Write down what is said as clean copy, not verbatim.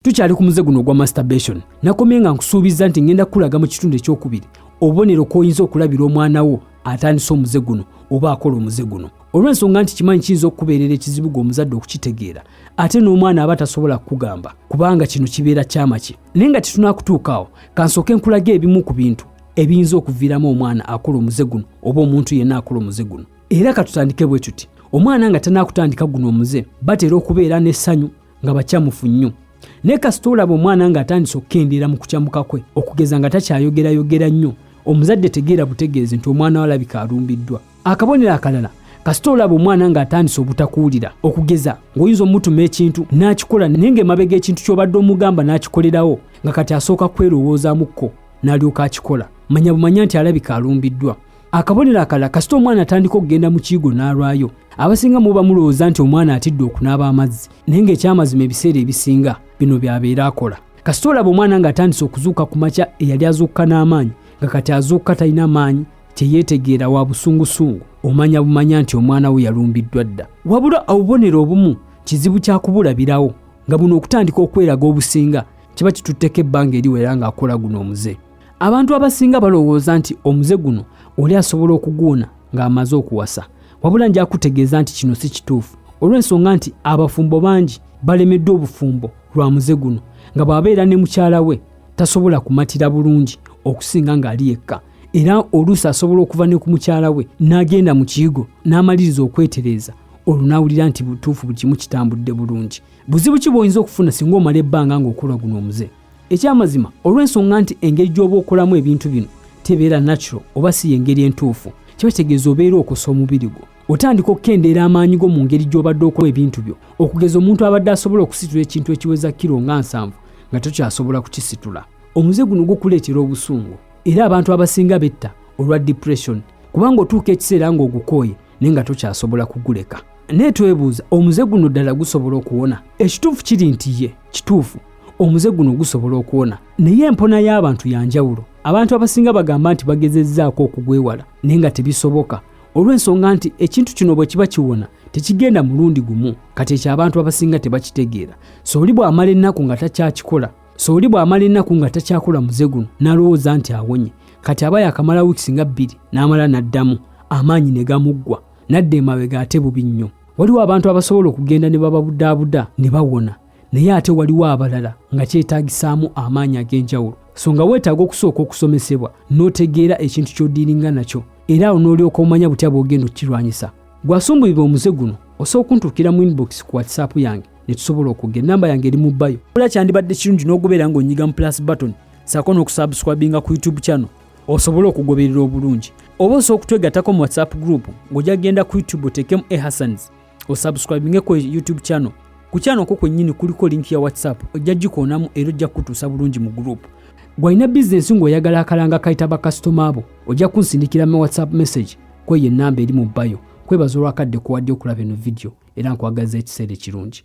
Tukyali ku muze guno gwa masturbation. Nakomye nga nkusuubiza nti ngenda kulaga mu kitundu ekyokubiri obubonero k'oyinza okulabira omwana wo atandise omuze guno oba akola omuze guno. Olw'ensonga nti kimanyi kiyinza okubeerera ekizibu gw'omuzadde okukitegeera ate n'omwana aba tasobola kukugamba kubanga kino kibeera kyamaki. Naye nga tetunaakutuukaawo kansooke nkulaga ebimu ku bintu ebiyinza okuviiramu omwana akola omuze guno oba omuntu yenna akola omuze guno. Era katutandike bwe tuti, omwana nga tanaakutandika guno omuze batera okubeera n'essanyu nga bakyamufu nnyo. Ne kasita olaba omwana nga atandise okukendeera mu kukyamuka kwe okugeza nga takyayogerayogera nnyo, omuzadde tegeera butegeezi nti omwana we alabika alumbiddwa. Akabonero akalala, kasita olaba omwana nga atandise obutakuwulira okugeza ng'oyinza omutuma ekintu n'akikola naye ng'emabega ekintu ky'obadde omugamba n'akikolerawo nga kati asooka kwerowoozamukko n'alyoka akikola, manya bumanya nti alabika alumbiddwa. Akabonero akalala, kasita omwana atandika okugenda mu kiyigo n'alwayo, abasinga muba mulowooza nti omwana atidde okunaaba amazzi naye ng'ekyamazima ebiseera ebisinga bino byabeera akola. Kasita olaba omwana ng'atandise okuzuuka ku makya eyali azuuka n'amaanyi nga kati azuuka talina maanyi teyeetegeera wa busungusungu, omanya bumanya nti omwana we yalumbiddwa dda. Wabula obubonero obumu kizibu kya kubulabirawo nga buno okutandika okweraga obusinga kiba kitutteko ebbanga eriwera ng'akola guno omuze. Abantu abasinga balowooza nti omuze guno oli asobola okuguwona ng'amaze okuwasa, wabula nja kutegeeza nti kino si kituufu olw'ensonga nti abafumbo bangi balemeddwa obufumbo lwa muze guno nga bw'abeera ne mukyala we tasobola kumatira bulungi okusinga ng'ali yekka, era oluusi asobola okuva ne ku mukyala we n'agenda mu kiyigo n'amaliriza okwetereeza olwo n'awulira nti butuufu buli kimu kitambudde bulungi. Buzibu ki bw'oyinza okufuna singa omala ebbanga ng'okola guno omuze? Ekyamazima olw'ensonga nti engeri gy'oba okolamu ebintu bino tebeera natural oba si y'engeri entuufu, kiba kitegeeza obeera okosa omubiri gwo. Otandika okukendeera amaanyi go mu ngeri gy'obadde okola ebintu byo okugeza omuntu abadde asobola okusitula ekintu ekiweza kilo nga 7 nga tokyasobola kukisitula. Omuze guno gukuleetera obusungu era abantu abasinga betta olwa depression kubanga otuuka ekiseera ng'ogukooye naye nga tokyasobola kuguleka. Naye twebuuza, omuze guno ddala gusobola okuwona? Ekituufu kiri nti ye kituufu omuze guno gusobola okuwona, naye empona y'abantu ya njawulo. Abantu abasinga bagamba nti bagezezzaako okugwewala naye nga tebisoboka olw'ensonga nti ekintu kino bwe kiba kiwona tekigenda mulundi gumu, kati ekyo abantu abasinga tebakitegeera. So oli bw'amala ennaku nga takyakikola, so oli bw'amala ennaku nga takyakola muze guno n'alowooza nti awonye, kati aba yakamala wiiki nga 2 n'amala n'addamu amaanyi ne gamuggwa n'adda emabega ate bubi nnyo. Waliwo abantu abasobola okugenda ne bababudaabuda ne bawona, naye ate waliwo abalala nga kyetaagisaamu amaanyi ag'enjawulo. So nga weetaaga okusooka okusomesebwa n'otegeera ekintu ky'odiiringa nakyo era awo n'olyoka omanya butya bw'ogenda okukirwanyisa. Gwasumbulibwa omuze guno osobola okuntuukira mu inbox ku WhatsApp yange ne tusobola okugenda. Namba yange eri mu bio. Wabula kyandibadde kirungi n'ogobeera ng'onyiga mu plus button ssaako n'okusubscribinga ku YouTube channel osobole okugoberera obulungi. Oba osobola okutwegattako mu WhatsApp group ng'ojja genda ku YouTube oteekemu Hassans osubscribinge ku YouTube channel. Ku channel ko kwennyini kuliko link ya WhatsApp ojja gikoonamu era ojja kutuusa bulungi mu group. Gwalina business ng'oyagala akalanga kayita bakasitoma abo ojja kunsindikira mu WhatsApp message kweyo ennamba eri mu bio. Kwebaza olwakadde kuwadde okulaba eno video era nkwagaza ekiseera ekirungi.